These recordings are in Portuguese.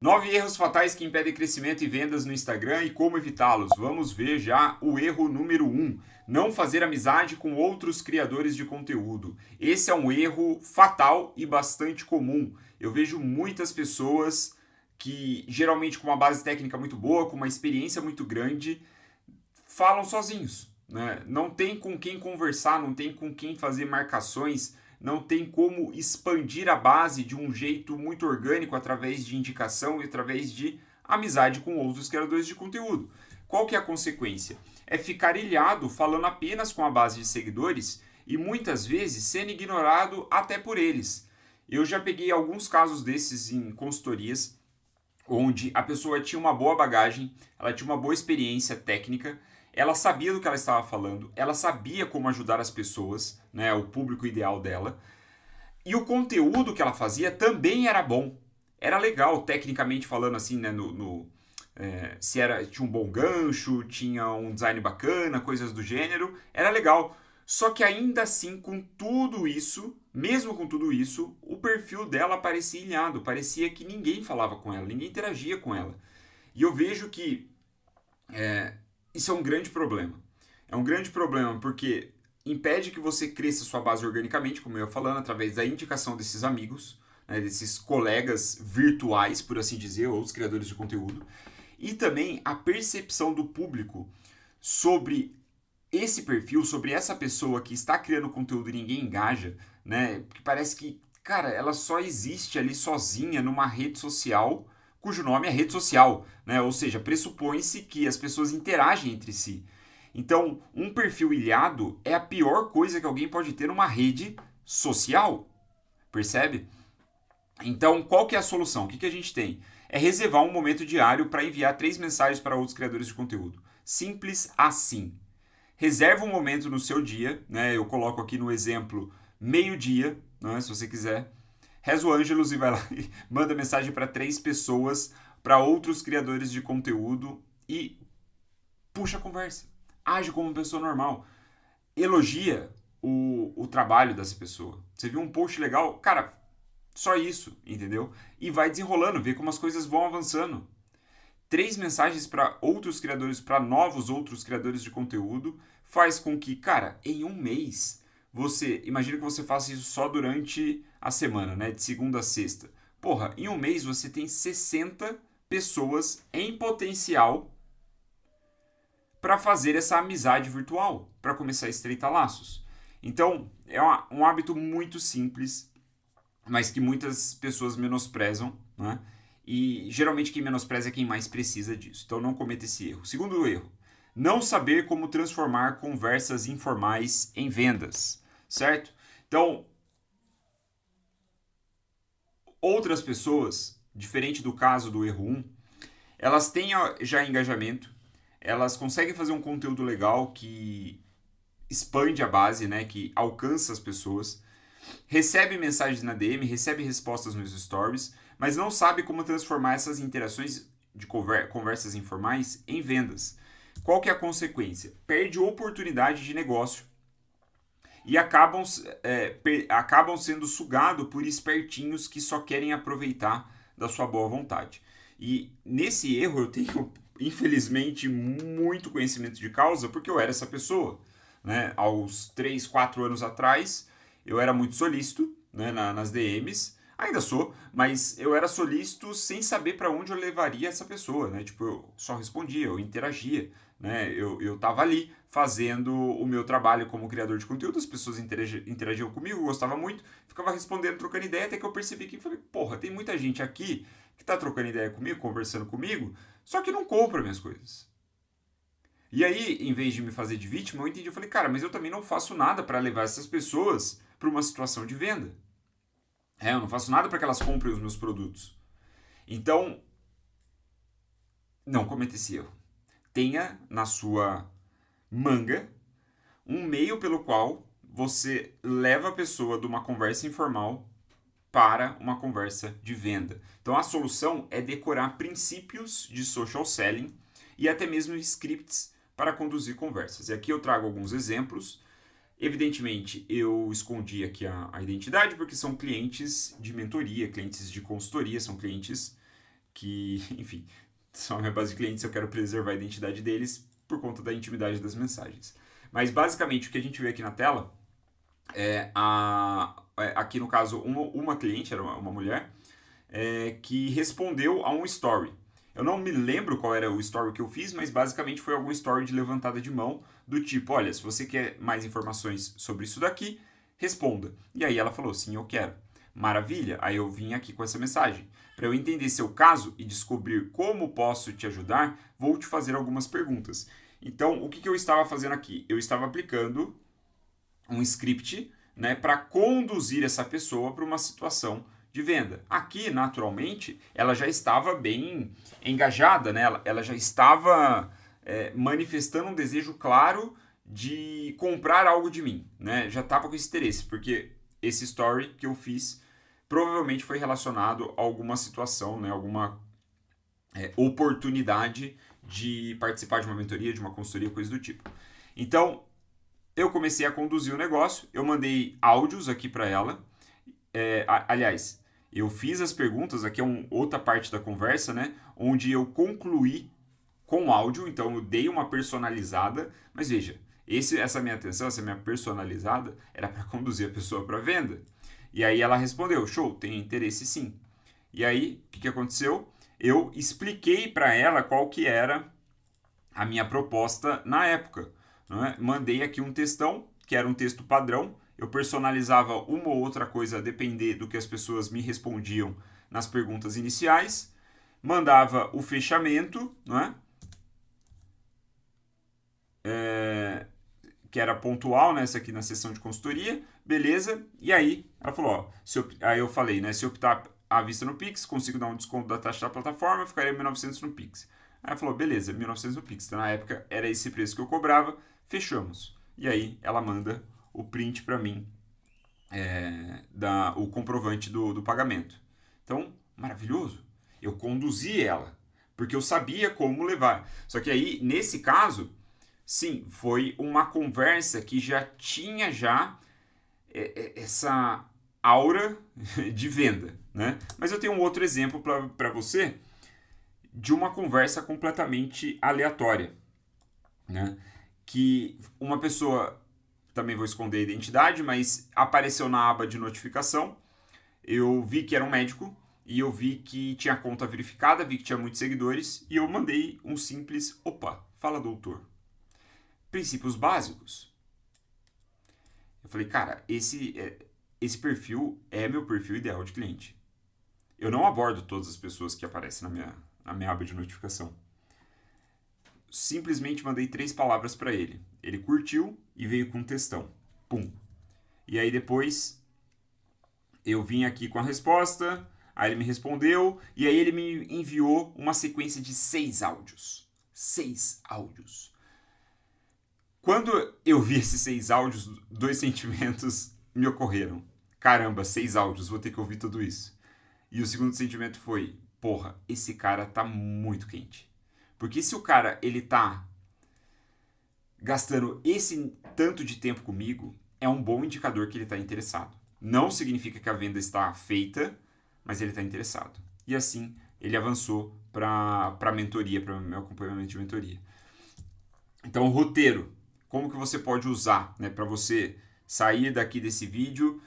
9 erros fatais que impedem crescimento e vendas no Instagram e como evitá-los. Vamos ver já o erro número 1. Não fazer amizade com outros criadores de conteúdo. Esse é um erro fatal e bastante comum. Eu vejo muitas pessoas que, geralmente com uma base técnica muito boa, com uma experiência muito grande, falam sozinhos. Né? Não tem com quem conversar, não tem com quem fazer marcações, não tem como expandir a base de um jeito muito orgânico através de indicação e através de amizade com outros criadores de conteúdo. Qual que é a consequência? É ficar ilhado falando apenas com a base de seguidores e muitas vezes sendo ignorado até por eles. Eu já peguei alguns casos desses em consultorias, onde a pessoa tinha uma boa bagagem, ela tinha uma boa experiência técnica, ela sabia do que ela estava falando, ela sabia como ajudar as pessoas, né, o público ideal dela, e o conteúdo que ela fazia também era bom. Era legal, tecnicamente falando assim, né, se era, tinha um bom gancho, tinha um design bacana, coisas do gênero, era legal. Só que ainda assim, com tudo isso, mesmo com tudo isso, o perfil dela parecia ilhado, parecia que ninguém falava com ela, ninguém interagia com ela. E eu vejo que isso é um grande problema. É um grande problema porque impede que você cresça sua base organicamente, como eu ia falando, através da indicação desses amigos, né, desses colegas virtuais, por assim dizer, ou os criadores de conteúdo. E também a percepção do público sobre esse perfil, sobre essa pessoa que está criando conteúdo e ninguém engaja, né? Porque parece que, cara, ela só existe ali sozinha numa rede social cujo nome é rede social, né? Ou seja, pressupõe-se que as pessoas interagem entre si. Então, um perfil ilhado é a pior coisa que alguém pode ter numa rede social, percebe? Então, qual que é a solução? O que a gente tem? É reservar um momento diário para enviar 3 mensagens para outros criadores de conteúdo. Simples assim. Reserva um momento no seu dia, né? Eu coloco aqui no exemplo meio-dia, né? Se você quiser. Reza o Ângelus e vai lá e manda mensagem para 3 pessoas, para outros criadores de conteúdo e puxa a conversa. Age como uma pessoa normal. Elogia o trabalho dessa pessoa. Você viu um post legal? Cara, só isso, entendeu? E vai desenrolando, vê como as coisas vão avançando. 3 mensagens para outros criadores, para novos outros criadores de conteúdo, faz com que, cara, em um mês, imagina que você faça isso só durante a semana, né, de segunda a sexta. Porra, em um mês você tem 60 pessoas em potencial para fazer essa amizade virtual, para começar a estreitar laços. Então, é um hábito muito simples, mas que muitas pessoas menosprezam, né? E geralmente quem menospreza é quem mais precisa disso. Então não cometa esse erro. Segundo erro, não saber como transformar conversas informais em vendas, certo? Então, outras pessoas, diferente do caso do erro 1, elas têm já engajamento, elas conseguem fazer um conteúdo legal que expande a base, né, que alcança as pessoas, recebe mensagens na DM, recebe respostas nos stories, mas não sabe como transformar essas interações de conversas informais em vendas. Qual que é a consequência? Perde oportunidade de negócio e acabam sendo sugados por espertinhos que só querem aproveitar da sua boa vontade. E nesse erro eu tenho, infelizmente, muito conhecimento de causa, porque eu era essa pessoa. Né? Aos 3, 4 anos atrás, eu era muito solícito, né, nas DMs, ainda sou, mas eu era solícito sem saber para onde eu levaria essa pessoa, né? Tipo, eu só respondia, eu interagia, né? Eu tava ali fazendo o meu trabalho como criador de conteúdo, as pessoas interagiam comigo, eu gostava muito, ficava respondendo, trocando ideia, até que eu percebi que falei, porra, tem muita gente aqui que tá trocando ideia comigo, conversando comigo, só que não compra minhas coisas. E aí, em vez de me fazer de vítima, eu entendi, eu falei, cara, mas eu também não faço nada para levar essas pessoas para uma situação de venda. Eu não faço nada para que elas comprem os meus produtos. Então, não cometa esse erro. Tenha na sua manga um meio pelo qual você leva a pessoa de uma conversa informal para uma conversa de venda. Então, a solução é decorar princípios de social selling e até mesmo scripts para conduzir conversas. E aqui eu trago alguns exemplos. Evidentemente, eu escondi aqui a identidade porque são clientes de mentoria, clientes de consultoria, são clientes que, enfim, são a minha base de clientes, eu quero preservar a identidade deles por conta da intimidade das mensagens. Mas basicamente o que a gente vê aqui na tela aqui no caso uma cliente, era uma mulher, que respondeu a um story. Eu não me lembro qual era o story que eu fiz, mas basicamente foi algum story de levantada de mão do tipo, olha, se você quer mais informações sobre isso daqui, responda. E aí ela falou, sim, eu quero. Maravilha, aí eu vim aqui com essa mensagem. Para eu entender seu caso e descobrir como posso te ajudar, vou te fazer algumas perguntas. Então, o que eu estava fazendo aqui? Eu estava aplicando um script, né, para conduzir essa pessoa para uma situação de venda. Aqui, naturalmente, ela já estava bem engajada, né? Ela já estava manifestando um desejo claro de comprar algo de mim, né? Já estava com esse interesse, porque esse story que eu fiz provavelmente foi relacionado a alguma situação, né? Alguma oportunidade de participar de uma mentoria, de uma consultoria, coisa do tipo. Então, eu comecei a conduzir o negócio, eu mandei áudios aqui para ela. Aliás, eu fiz as perguntas, aqui é outra parte da conversa, né? Onde eu concluí com áudio, então eu dei uma personalizada, mas veja, essa minha atenção, essa minha personalizada, era para conduzir a pessoa para venda. E aí ela respondeu, show, tem interesse sim. E aí, o que aconteceu? Eu expliquei para ela qual que era a minha proposta na época. Né? Mandei aqui um textão, que era um texto padrão, eu personalizava uma ou outra coisa a depender do que as pessoas me respondiam nas perguntas iniciais, mandava o fechamento, né? Que era pontual, né? Essa aqui na sessão de consultoria, beleza, e aí ela falou, ó, aí eu falei, né, se optar à vista no Pix, consigo dar um desconto da taxa da plataforma, ficaria 1.900 no Pix. Aí ela falou, beleza, 1.900 no Pix, então na época era esse preço que eu cobrava, fechamos. E aí ela manda o print para mim, o comprovante do pagamento. Então, maravilhoso. Eu conduzi ela, porque eu sabia como levar. Só que aí, nesse caso, sim, foi uma conversa que já tinha essa aura de venda, né? Mas eu tenho um outro exemplo para você de uma conversa completamente aleatória, né? Que uma pessoa, também vou esconder a identidade, mas apareceu na aba de notificação, eu vi que era um médico e eu vi que tinha conta verificada, vi que tinha muitos seguidores e eu mandei um simples, opa, fala doutor. Princípios básicos. Eu falei, cara, esse perfil é meu perfil ideal de cliente. Eu não abordo todas as pessoas que aparecem na minha aba de notificação. Simplesmente mandei 3 palavras para ele. Ele curtiu e veio com um textão. Pum. E aí depois eu vim aqui com a resposta, aí ele me respondeu e aí ele me enviou uma sequência de 6 áudios. 6 áudios. Quando eu vi esses 6 áudios, 2 sentimentos me ocorreram. Caramba, 6 áudios, vou ter que ouvir tudo isso. E o segundo sentimento foi, porra, esse cara tá muito quente. Porque se o cara, ele tá gastando esse tanto de tempo comigo, é um bom indicador que ele tá interessado. Não significa que a venda está feita, mas ele tá interessado. E assim, ele avançou para mentoria, para meu acompanhamento de mentoria. Então, o roteiro, como que você pode usar, né, para você sair daqui desse vídeo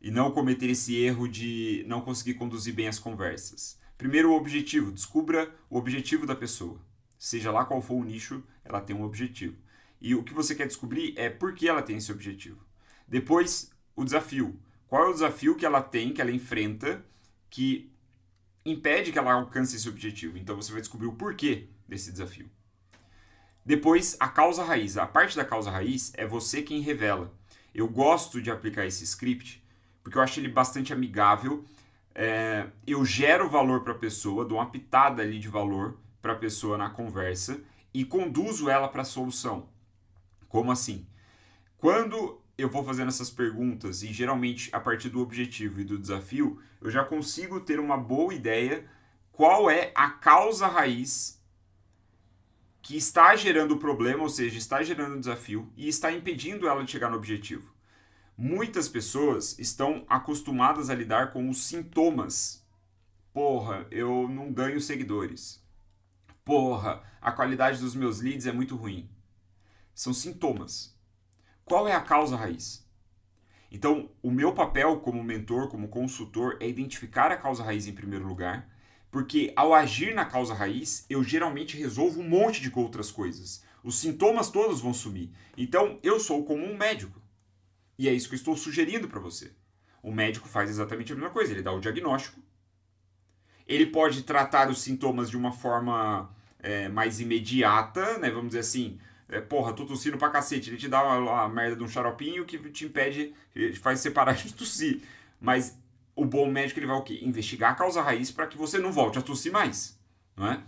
e não cometer esse erro de não conseguir conduzir bem as conversas. Primeiro, o objetivo. Descubra o objetivo da pessoa. Seja lá qual for o nicho, ela tem um objetivo. E o que você quer descobrir é por que ela tem esse objetivo. Depois, o desafio. Qual é o desafio que ela tem, que ela enfrenta, que impede que ela alcance esse objetivo? Então, você vai descobrir o porquê desse desafio. Depois, a causa raiz. A parte da causa raiz é você quem revela. Eu gosto de aplicar esse script porque eu acho ele bastante amigável. Eu gero valor para a pessoa, dou uma pitada ali de valor para a pessoa na conversa e conduzo ela para a solução. Como assim? Quando eu vou fazendo essas perguntas e geralmente a partir do objetivo e do desafio, eu já consigo ter uma boa ideia qual é a causa raiz que está gerando o problema, ou seja, está gerando o desafio e está impedindo ela de chegar no objetivo. Muitas pessoas estão acostumadas a lidar com os sintomas Porra, eu não ganho seguidores. Porra, a qualidade dos meus leads é muito ruim. São sintomas. Qual é a causa raiz? Então, o meu papel como mentor, como consultor, é identificar a causa raiz em primeiro lugar, porque ao agir na causa raiz, eu geralmente resolvo um monte de outras coisas. Os sintomas todos vão sumir. Então, eu sou como um médico. E é isso que eu estou sugerindo para você. O médico faz exatamente a mesma coisa, ele dá o diagnóstico. Ele pode tratar os sintomas de uma forma mais imediata, né? Vamos dizer assim, porra, tô tossindo pra cacete. Ele te dá a merda de um xaropinho que te impede, faz você parar de tossir. Mas o bom médico ele vai o quê? Investigar a causa raiz para que você não volte a tossir mais, não é?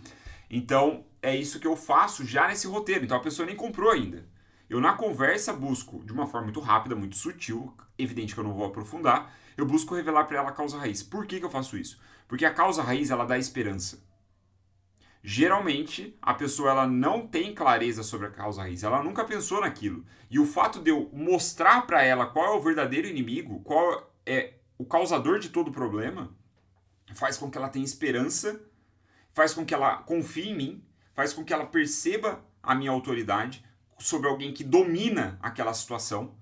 Então, é isso que eu faço já nesse roteiro. Então, a pessoa nem comprou ainda. Eu, na conversa, busco, de uma forma muito rápida, muito sutil, evidente que eu não vou aprofundar, eu busco revelar para ela a causa raiz. Por que eu faço isso? Porque a causa raiz, ela dá esperança. Geralmente, a pessoa ela não tem clareza sobre a causa raiz, ela nunca pensou naquilo. E o fato de eu mostrar para ela qual é o verdadeiro inimigo, qual é o causador de todo o problema, faz com que ela tenha esperança, faz com que ela confie em mim, faz com que ela perceba a minha autoridade sobre alguém que domina aquela situação.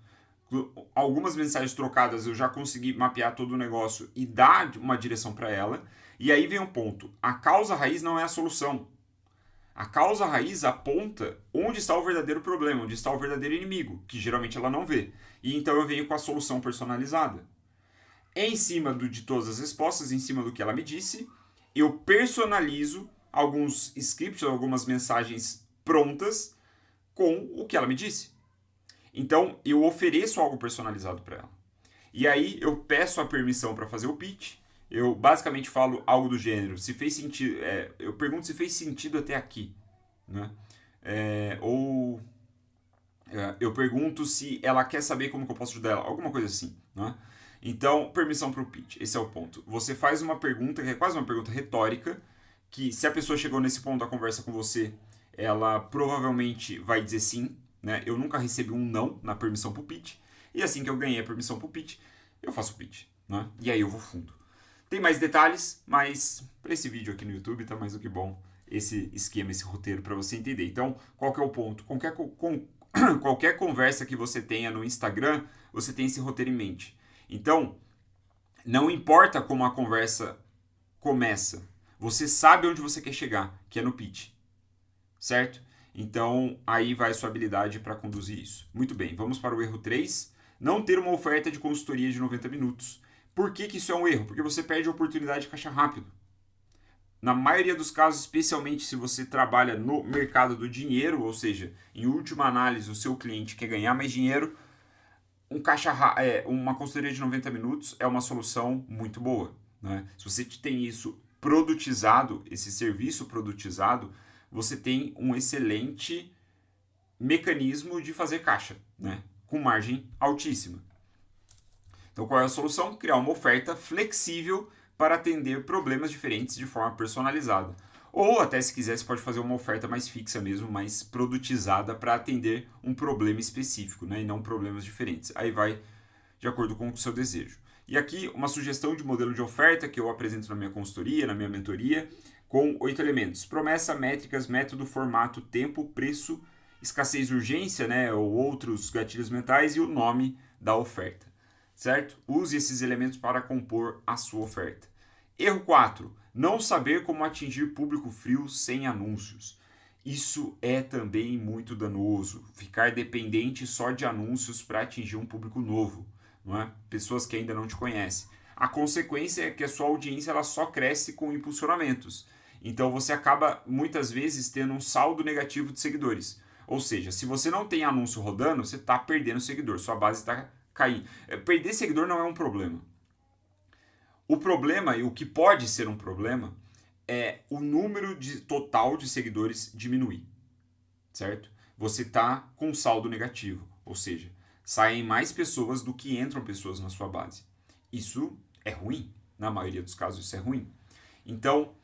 Algumas mensagens trocadas eu já consegui mapear todo o negócio e dar uma direção para ela. E aí vem um ponto. A causa raiz não é a solução. A causa raiz aponta onde está o verdadeiro problema, onde está o verdadeiro inimigo, que geralmente ela não vê. E então eu venho com a solução personalizada. Em cima de todas as respostas, em cima do que ela me disse, eu personalizo alguns scripts, algumas mensagens prontas com o que ela me disse. Então, eu ofereço algo personalizado para ela. E aí, eu peço a permissão para fazer o pitch. Eu basicamente falo algo do gênero. Se fez sentido, eu pergunto se fez sentido até aqui. Né? Eu pergunto se ela quer saber como que eu posso ajudar ela. Alguma coisa assim. Né? Então, permissão para o pitch. Esse é o ponto. Você faz uma pergunta, que é quase uma pergunta retórica, que se a pessoa chegou nesse ponto da conversa com você, ela provavelmente vai dizer sim. Né? Eu nunca recebi um não na permissão para o pitch. E assim que eu ganhei a permissão para o pitch, eu faço o pitch. Né? E aí eu vou fundo. Tem mais detalhes, mas para esse vídeo aqui no YouTube tá mais do que bom esse esquema, esse roteiro para você entender. Então, qual que é o ponto? Qualquer conversa que você tenha no Instagram, você tem esse roteiro em mente. Então, não importa como a conversa começa, você sabe onde você quer chegar, que é no pitch. Certo? Então, aí vai a sua habilidade para conduzir isso. Muito bem, vamos para o erro 3. Não ter uma oferta de consultoria de 90 minutos. Por que isso é um erro? Porque você perde a oportunidade de caixa rápido. Na maioria dos casos, especialmente se você trabalha no mercado do dinheiro, ou seja, em última análise, o seu cliente quer ganhar mais dinheiro, uma consultoria de 90 minutos é uma solução muito boa. Né? Se você tem isso produtizado, esse serviço produtizado, você tem um excelente mecanismo de fazer caixa, né? Com margem altíssima. Então, qual é a solução? Criar uma oferta flexível para atender problemas diferentes de forma personalizada. Ou até, se quiser, você pode fazer uma oferta mais fixa mesmo, mais produtizada para atender um problema específico, né? E não problemas diferentes. Aí vai de acordo com o seu desejo. E aqui, uma sugestão de modelo de oferta que eu apresento na minha consultoria, na minha mentoria, com 8 elementos. Promessa, métricas, método, formato, tempo, preço, escassez, urgência, né? Ou outros gatilhos mentais e o nome da oferta. Certo? Use esses elementos para compor a sua oferta. Erro 4. Não saber como atingir público frio sem anúncios. Isso é também muito danoso. Ficar dependente só de anúncios para atingir um público novo. Não é? Pessoas que ainda não te conhecem. A consequência é que a sua audiência ela só cresce com impulsionamentos. Então você acaba muitas vezes tendo um saldo negativo de seguidores. Ou seja, se você não tem anúncio rodando, você está perdendo seguidor. Sua base está cair. Perder seguidor não é um problema. O problema, e o que pode ser um problema, é o número total de seguidores diminuir. Certo? Você está com saldo negativo. Ou seja, saem mais pessoas do que entram pessoas na sua base. Isso é ruim. Na maioria dos casos, isso é ruim. Então,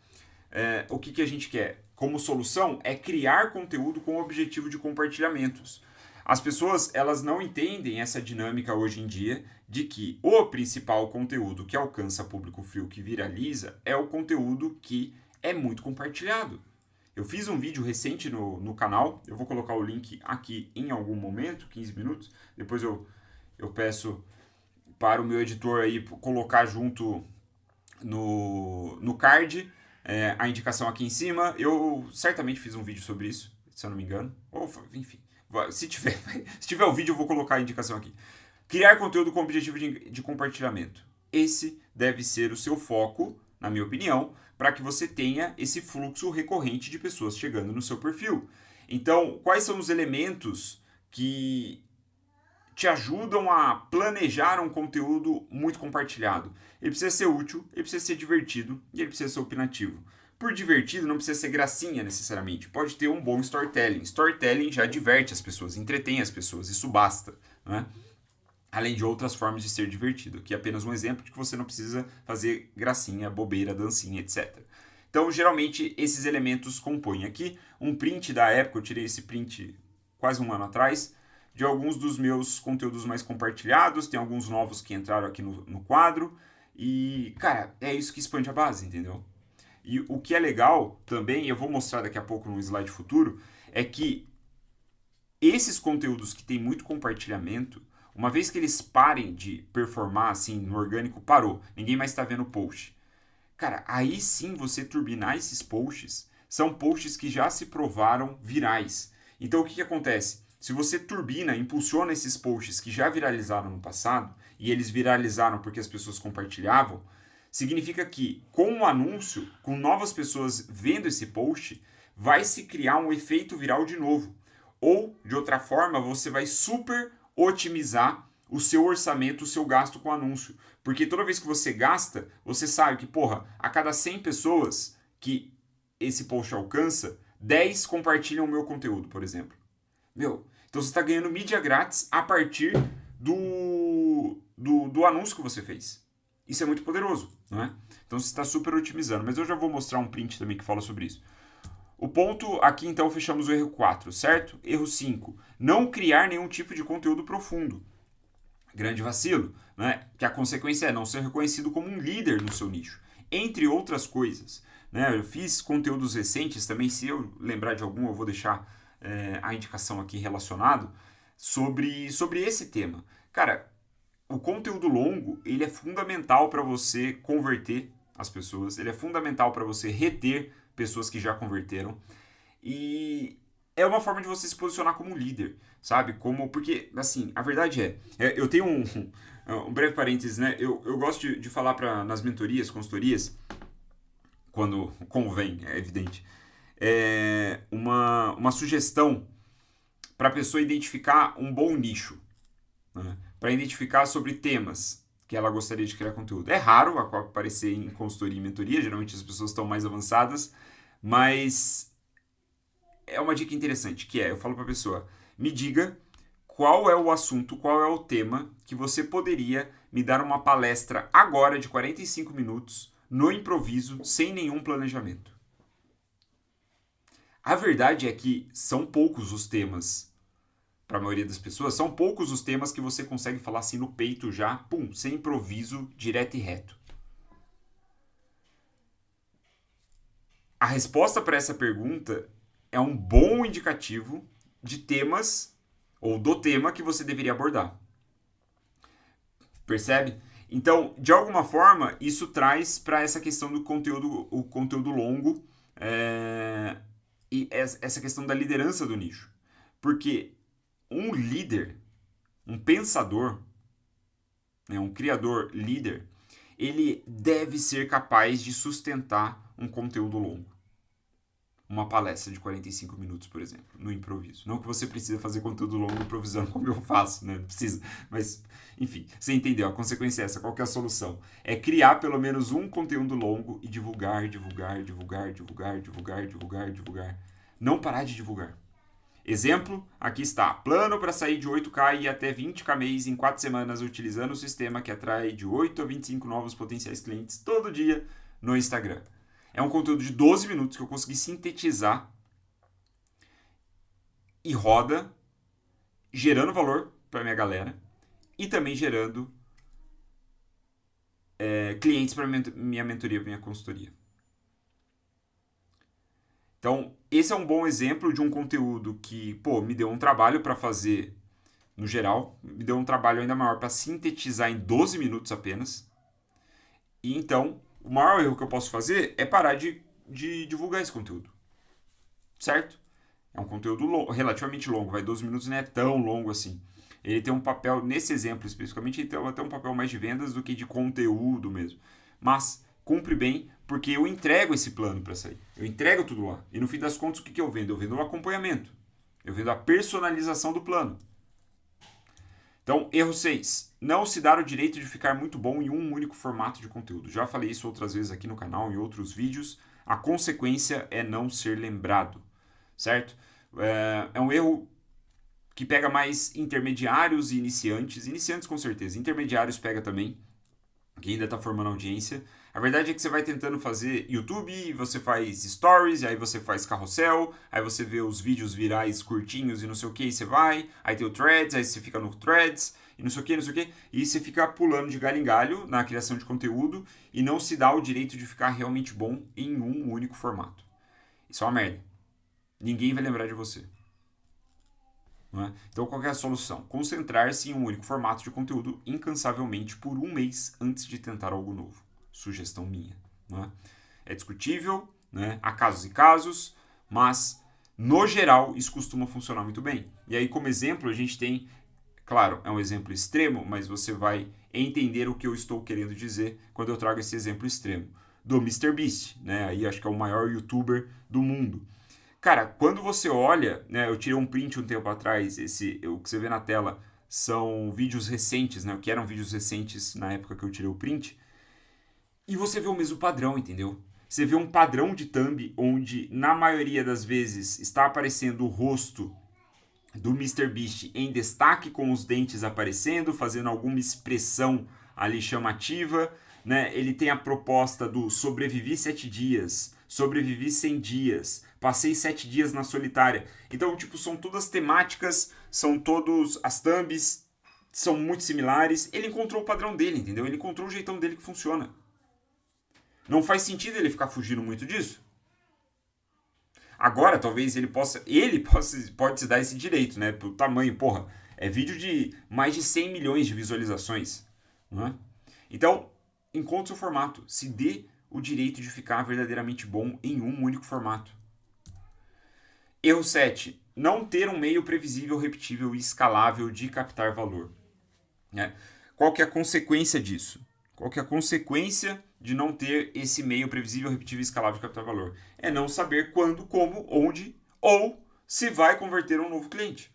o que a gente quer? Como solução, é criar conteúdo com o objetivo de compartilhamentos. As pessoas, elas não entendem essa dinâmica hoje em dia de que o principal conteúdo que alcança público frio, que viraliza, é o conteúdo que é muito compartilhado. Eu fiz um vídeo recente no canal, eu vou colocar o link aqui em algum momento, 15 minutos, depois eu peço para o meu editor aí colocar junto no card, a indicação aqui em cima. Eu certamente fiz um vídeo sobre isso, se eu não me engano, ou enfim, se tiver o vídeo eu vou colocar a indicação aqui. Criar conteúdo com objetivo de compartilhamento. Esse deve ser o seu foco, na minha opinião, para que você tenha esse fluxo recorrente de pessoas chegando no seu perfil. Então, quais são os elementos que te ajudam a planejar um conteúdo muito compartilhado? Ele precisa ser útil, ele precisa ser divertido e ele precisa ser opinativo. Por divertido, não precisa ser gracinha necessariamente. Pode ter um bom storytelling. Storytelling já diverte as pessoas, entretém as pessoas, isso basta, né? Além de outras formas de ser divertido. Aqui é apenas um exemplo de que você não precisa fazer gracinha, bobeira, dancinha, etc. Então, geralmente, esses elementos compõem aqui um print da época. Eu tirei esse print quase um ano atrás, de alguns dos meus conteúdos mais compartilhados. Tem alguns novos que entraram aqui no quadro. E, cara, é isso que expande a base, entendeu? E o que é legal também, eu vou mostrar daqui a pouco no slide futuro, é que esses conteúdos que tem muito compartilhamento, uma vez que eles parem de performar assim no orgânico, parou, ninguém mais está vendo o post. Cara, aí sim você turbinar esses posts, são posts que já se provaram virais. Então o que acontece? Se você turbina, impulsiona esses posts que já viralizaram no passado, e eles viralizaram porque as pessoas compartilhavam, significa que com o anúncio, com novas pessoas vendo esse post, vai se criar um efeito viral de novo. Ou, de outra forma, você vai super otimizar o seu orçamento, o seu gasto com anúncio. Porque toda vez que você gasta, você sabe que, porra, a cada 100 pessoas que esse post alcança, 10 compartilham o meu conteúdo, por exemplo. Então você está ganhando mídia grátis a partir do anúncio que você fez. Isso é muito poderoso, não é? Então você está super otimizando. Mas eu já vou mostrar um print também que fala sobre isso. O ponto aqui, então, fechamos o erro 4, certo? Erro 5. Não criar nenhum tipo de conteúdo profundo. Grande vacilo, né? Que a consequência é não ser reconhecido como um líder no seu nicho. Entre outras coisas. Né? Eu fiz conteúdos recentes também, se eu lembrar de algum, eu vou deixar a indicação aqui relacionado sobre esse tema. Cara, o conteúdo longo, ele é fundamental para você converter as pessoas, ele é fundamental para você reter pessoas que já converteram, e é uma forma de você se posicionar como líder, sabe? Porque, assim, a verdade eu tenho um breve parênteses, né? Eu gosto de falar nas mentorias, consultorias, quando convém, é evidente, uma sugestão para a pessoa identificar um bom nicho, né? Para identificar sobre temas que ela gostaria de criar conteúdo. É raro aparecer em consultoria e mentoria, geralmente as pessoas estão mais avançadas, mas é uma dica interessante, que eu falo para a pessoa, me diga qual é o assunto, qual é o tema que você poderia me dar uma palestra agora de 45 minutos, no improviso, sem nenhum planejamento. A verdade é que são poucos os temas, para a maioria das pessoas, são poucos os temas que você consegue falar assim no peito já, pum, sem improviso, direto e reto. A resposta para essa pergunta é um bom indicativo de temas, ou do tema que você deveria abordar. Percebe? Então, de alguma forma, isso traz para essa questão do conteúdo, o conteúdo longo, e essa questão da liderança do nicho. Porque um líder, um pensador, né, um criador líder, ele deve ser capaz de sustentar um conteúdo longo. Uma palestra de 45 minutos, por exemplo, no improviso. Não que você precisa fazer conteúdo longo improvisando como eu faço, né? Não precisa. Mas, enfim, você entendeu. A consequência é essa. Qual que é a solução? É criar pelo menos um conteúdo longo e divulgar, divulgar, divulgar, divulgar, divulgar, divulgar, divulgar. Não parar de divulgar. Exemplo, aqui está. Plano para sair de 8K e até 20K mês em 4 semanas utilizando o sistema que atrai de 8 a 25 novos potenciais clientes todo dia no Instagram. É um conteúdo de 12 minutos que eu consegui sintetizar e roda gerando valor para minha galera e também gerando clientes para minha mentoria, para minha consultoria. Então, esse é um bom exemplo de um conteúdo que, me deu um trabalho para fazer no geral, me deu um trabalho ainda maior para sintetizar em 12 minutos apenas. E então, o maior erro que eu posso fazer é parar de divulgar esse conteúdo. Certo? É um conteúdo relativamente longo, 12 minutos não é tão longo assim. Ele tem um papel, nesse exemplo especificamente, ele tem até um papel mais de vendas do que de conteúdo mesmo. Mas cumpre bem, porque eu entrego esse plano para sair. Eu entrego tudo lá. E no fim das contas, o que eu vendo? Eu vendo o acompanhamento. Eu vendo a personalização do plano. Então, erro 6. Não se dar o direito de ficar muito bom em um único formato de conteúdo. Já falei isso outras vezes aqui no canal, em outros vídeos. A consequência é não ser lembrado. Certo? É um erro que pega mais intermediários e iniciantes. Iniciantes com certeza. Intermediários pega também, que ainda está formando audiência. A verdade é que você vai tentando fazer YouTube, você faz stories, aí você faz carrossel, aí você vê os vídeos virais curtinhos e não sei o que, e você vai, aí tem o threads, aí você fica no threads, e não sei o que, e você fica pulando de galho em galho na criação de conteúdo e não se dá o direito de ficar realmente bom em um único formato. Isso é uma merda. Ninguém vai lembrar de você. Não é? Então, qual é a solução? Concentrar-se em um único formato de conteúdo incansavelmente por um mês antes de tentar algo novo. Sugestão minha. Não é? É discutível, né? Há casos e casos, mas no geral isso costuma funcionar muito bem. E aí, como exemplo, a gente tem, claro, é um exemplo extremo, mas você vai entender o que eu estou querendo dizer quando eu trago esse exemplo extremo. Do MrBeast, né? Aí acho que é o maior youtuber do mundo. Cara, quando você olha, né, eu tirei um print um tempo atrás, o que você vê na tela são vídeos recentes, né, o que eram vídeos recentes na época que eu tirei o print, e você vê o mesmo padrão, entendeu? Você vê um padrão de thumb onde, na maioria das vezes, está aparecendo o rosto do MrBeast em destaque, com os dentes aparecendo, fazendo alguma expressão ali chamativa, né? Ele tem a proposta do sobrevivi 7 dias, sobrevivi 100 dias, passei 7 dias na solitária. Então, tipo, são todas temáticas, são todos, as thumbs são muito similares. Ele encontrou o padrão dele, entendeu? Ele encontrou o jeitão dele que funciona. Não faz sentido ele ficar fugindo muito disso. Agora, talvez pode se dar esse direito, né? Pelo tamanho, porra. É vídeo de mais de 100 milhões de visualizações. Não é? Então, encontre o seu formato. Se dê o direito de ficar verdadeiramente bom em um único formato. Erro 7. Não ter um meio previsível, repetível e escalável de captar valor. Qual que é a consequência disso? Qual que é a consequência de não ter esse meio previsível, repetível e escalável de captar valor? É não saber quando, como, onde ou se vai converter um novo cliente.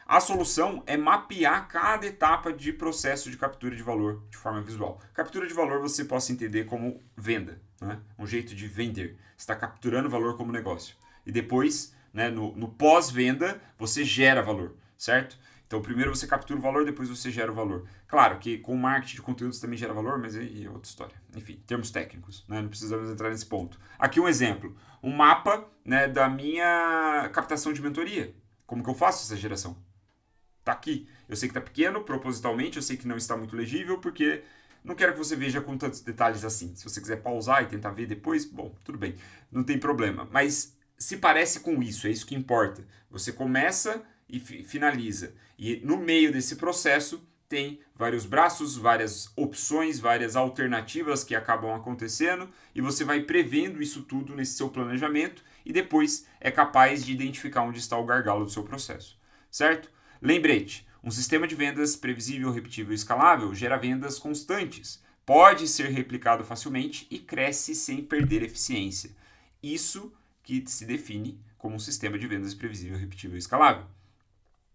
A solução é mapear cada etapa de processo de captura de valor de forma visual. Captura de valor você possa entender como venda, né? Um jeito de vender. Você está capturando valor como negócio. E depois, né, no pós-venda, você gera valor, certo? Então, primeiro você captura o valor, depois você gera o valor. Claro que com marketing de conteúdos também gera valor, mas aí é outra história. Enfim, termos técnicos, né? Não precisamos entrar nesse ponto. Aqui um exemplo. Um mapa, né, da minha captação de mentoria. Como que eu faço essa geração? Tá aqui. Eu sei que tá pequeno, propositalmente, eu sei que não está muito legível, porque não quero que você veja com tantos detalhes assim. Se você quiser pausar e tentar ver depois, bom, tudo bem. Não tem problema. Mas se parece com isso, é isso que importa. Você começa e finaliza. E no meio desse processo tem vários braços, várias opções, várias alternativas que acabam acontecendo e você vai prevendo isso tudo nesse seu planejamento e depois é capaz de identificar onde está o gargalo do seu processo, certo? Lembrete, um sistema de vendas previsível, repetível e escalável gera vendas constantes, pode ser replicado facilmente e cresce sem perder eficiência. Isso que se define como um sistema de vendas previsível, repetível e escalável.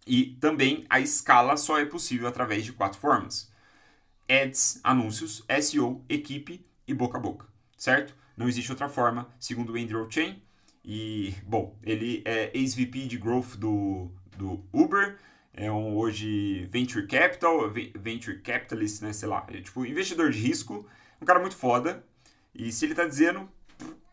E também a escala só é possível através de 4 formas: ads, anúncios, SEO, equipe e boca a boca, certo? Não existe outra forma, segundo o Andrew Chen. E, bom, ele é ex-VP de Growth do Uber, é hoje Venture Capitalist, né, sei lá, é tipo investidor de risco, um cara muito foda. E se ele tá dizendo,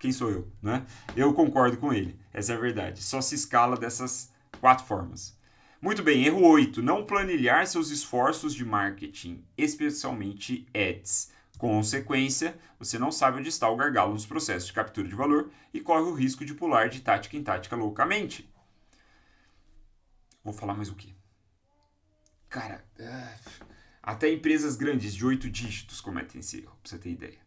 quem sou eu, né? Eu concordo com ele, essa é a verdade. Só se escala dessas 4 formas. Muito bem, erro 8. Não planilhar seus esforços de marketing, especialmente ads. Consequência, você não sabe onde está o gargalo nos processos de captura de valor e corre o risco de pular de tática em tática loucamente. Vou falar mais o quê? Cara, até empresas grandes de 8 dígitos cometem esse erro, pra você ter ideia.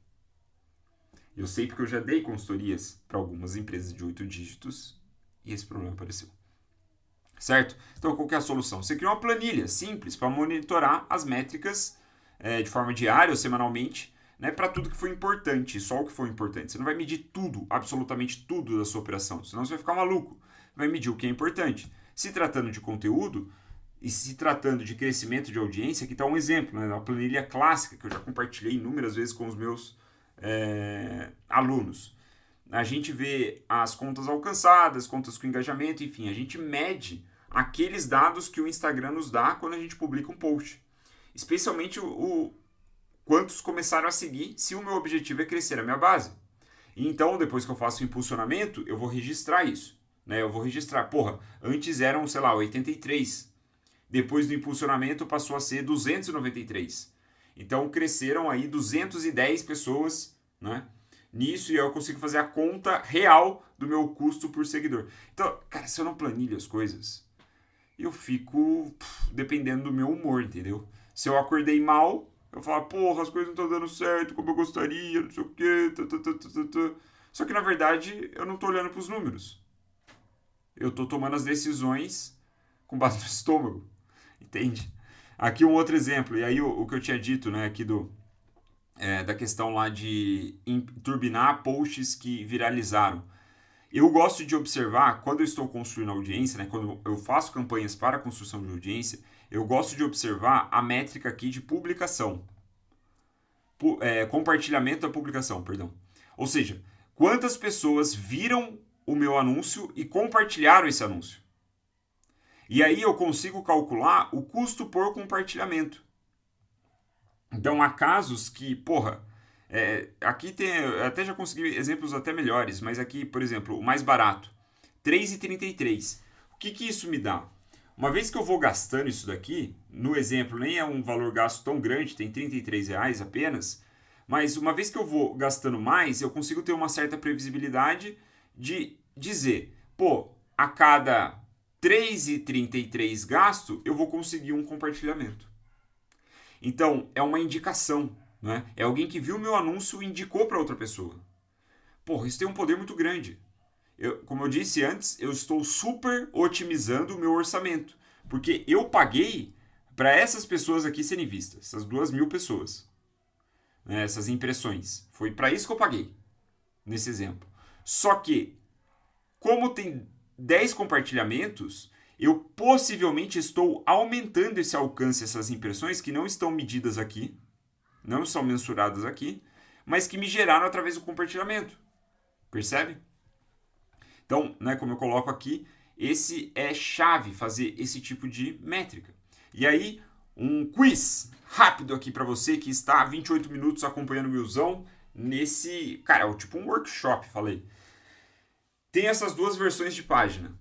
Eu sei porque eu já dei consultorias para algumas empresas de 8 dígitos e esse problema apareceu. Certo? Então, qual que é a solução? Você cria uma planilha simples para monitorar as métricas de forma diária ou semanalmente, né, para tudo que foi importante, só o que foi importante. Você não vai medir tudo, absolutamente tudo da sua operação, senão você vai ficar maluco. Vai medir o que é importante. Se tratando de conteúdo e se tratando de crescimento de audiência, aqui está um exemplo, né, uma planilha clássica que eu já compartilhei inúmeras vezes com os meus alunos. A gente vê as contas alcançadas, contas com engajamento, enfim, a gente mede aqueles dados que o Instagram nos dá quando a gente publica um post. Especialmente quantos começaram a seguir, se o meu objetivo é crescer a minha base. E então, depois que eu faço o impulsionamento, eu vou registrar isso. Né? Eu vou registrar, antes eram, 83. Depois do impulsionamento passou a ser 293. Então, cresceram aí 210 pessoas, né? Nisso, e eu consigo fazer a conta real do meu custo por seguidor. Então, cara, se eu não planilho as coisas, eu fico dependendo do meu humor, entendeu? Se eu acordei mal, eu falo, as coisas não estão dando certo como eu gostaria, não sei o quê. Só que, na verdade, eu não estou olhando para os números. Eu estou tomando as decisões com base no estômago, entende? Aqui um outro exemplo, e aí o que eu tinha dito, né, aqui da questão lá de turbinar posts que viralizaram. Eu gosto de observar, quando eu estou construindo audiência, né, quando eu faço campanhas para a construção de audiência, eu gosto de observar a métrica aqui de publicação. Compartilhamento da publicação, perdão. Ou seja, quantas pessoas viram o meu anúncio e compartilharam esse anúncio. E aí eu consigo calcular o custo por compartilhamento. Então, há casos que, aqui até já consegui exemplos até melhores, mas aqui, por exemplo, o mais barato, R$ 3,33. O que isso me dá? Uma vez que eu vou gastando isso daqui, no exemplo nem é um valor gasto tão grande, tem R$ 33 apenas, mas uma vez que eu vou gastando mais, eu consigo ter uma certa previsibilidade de dizer, a cada R$ 3,33 gasto, eu vou conseguir um compartilhamento. Então, é uma indicação, né? É alguém que viu o meu anúncio e indicou para outra pessoa. Isso tem um poder muito grande. Como eu disse antes, eu estou super otimizando o meu orçamento. Porque eu paguei para essas pessoas aqui serem vistas, essas 2.000 pessoas. Né? Essas impressões. Foi para isso que eu paguei, nesse exemplo. Só que, como tem 10 compartilhamentos, eu possivelmente estou aumentando esse alcance, essas impressões que não estão medidas aqui, não são mensuradas aqui, mas que me geraram através do compartilhamento. Percebe? Então, né, como eu coloco aqui, esse é chave, fazer esse tipo de métrica. E aí, um quiz rápido aqui para você que está há 28 minutos acompanhando o Milzão nesse... Cara, é tipo um workshop, falei. Tem essas duas versões de página.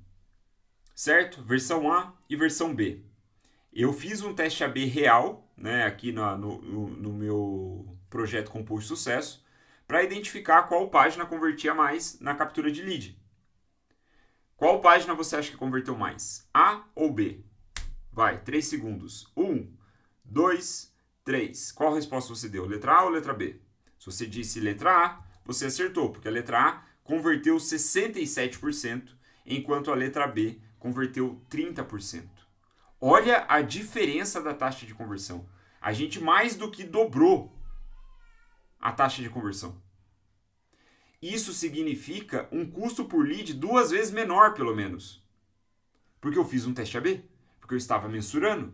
Certo? Versão A e versão B. Eu fiz um teste AB real, né, aqui no meu projeto Composto Sucesso, para identificar qual página convertia mais na captura de lead. Qual página você acha que converteu mais? A ou B? Vai, 3 segundos. 1, 2, 3. Qual resposta você deu? Letra A ou letra B? Se você disse letra A, você acertou, porque a letra A converteu 67%, enquanto a letra B converteu 30%. Olha a diferença da taxa de conversão. A gente mais do que dobrou a taxa de conversão. Isso significa um custo por lead 2 vezes menor, pelo menos. Porque eu fiz um teste AB. Porque eu estava mensurando.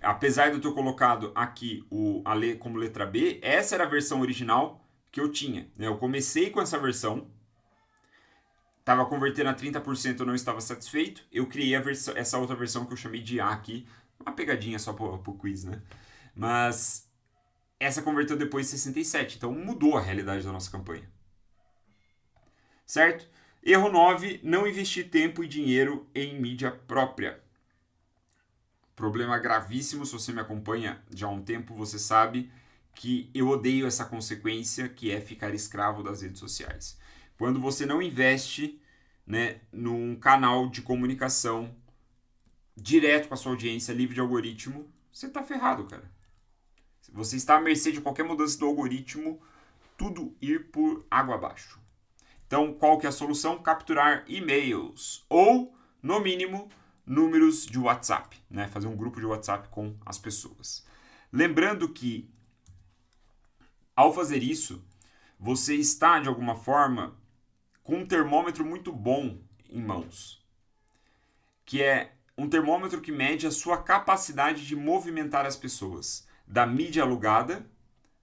Apesar de eu ter colocado aqui a como letra B, essa era a versão original que eu tinha. Eu comecei com essa versão. Estava convertendo a 30%, eu não estava satisfeito. Eu criei essa outra versão que eu chamei de A aqui. Uma pegadinha só para o quiz, né? Mas essa converteu depois 67%. Então mudou a realidade da nossa campanha. Certo? Erro 9, não investir tempo e dinheiro em mídia própria. Problema gravíssimo, se você me acompanha já há um tempo, você sabe que eu odeio essa consequência que é ficar escravo das redes sociais. Quando você não investe, né, num canal de comunicação direto com a sua audiência, livre de algoritmo, você tá ferrado, cara. Você está à mercê de qualquer mudança do algoritmo, tudo ir por água abaixo. Então, qual que é a solução? Capturar e-mails ou, no mínimo, números de WhatsApp, né? Fazer um grupo de WhatsApp com as pessoas. Lembrando que, ao fazer isso, você está, de alguma forma, com um termômetro muito bom em mãos, que é um termômetro que mede a sua capacidade de movimentar as pessoas, da mídia alugada,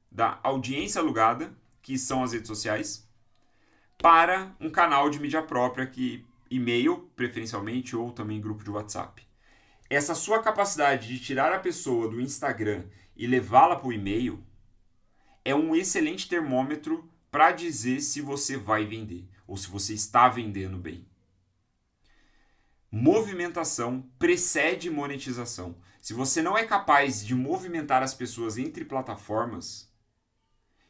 da audiência alugada, que são as redes sociais, para um canal de mídia própria, que e-mail, preferencialmente, ou também grupo de WhatsApp. Essa sua capacidade de tirar a pessoa do Instagram e levá-la para o e-mail é um excelente termômetro para dizer se você vai vender ou se você está vendendo bem. Movimentação precede monetização. Se você não é capaz de movimentar as pessoas entre plataformas,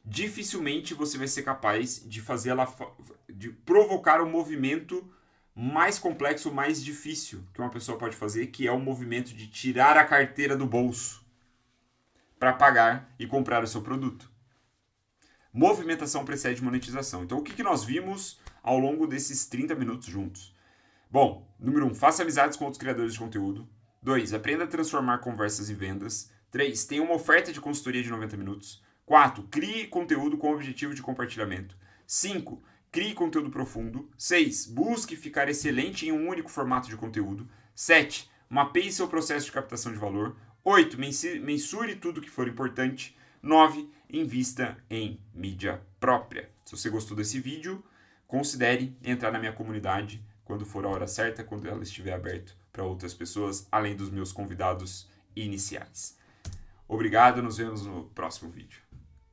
dificilmente você vai ser capaz de de provocar um movimento mais complexo, mais difícil que uma pessoa pode fazer, que é o movimento de tirar a carteira do bolso para pagar e comprar o seu produto. Movimentação precede monetização. Então, o que nós vimos ao longo desses 30 minutos juntos? Bom, número 1, faça amizades com outros criadores de conteúdo. 2, aprenda a transformar conversas em vendas. 3, tenha uma oferta de consultoria de 90 minutos. 4, crie conteúdo com objetivo de compartilhamento. 5, crie conteúdo profundo. 6, busque ficar excelente em um único formato de conteúdo. 7, mapeie seu processo de captação de valor. 8, mensure tudo que for importante. 9, invista em mídia própria. Se você gostou desse vídeo, considere entrar na minha comunidade quando for a hora certa, quando ela estiver aberta para outras pessoas, além dos meus convidados iniciais. Obrigado, nos vemos no próximo vídeo.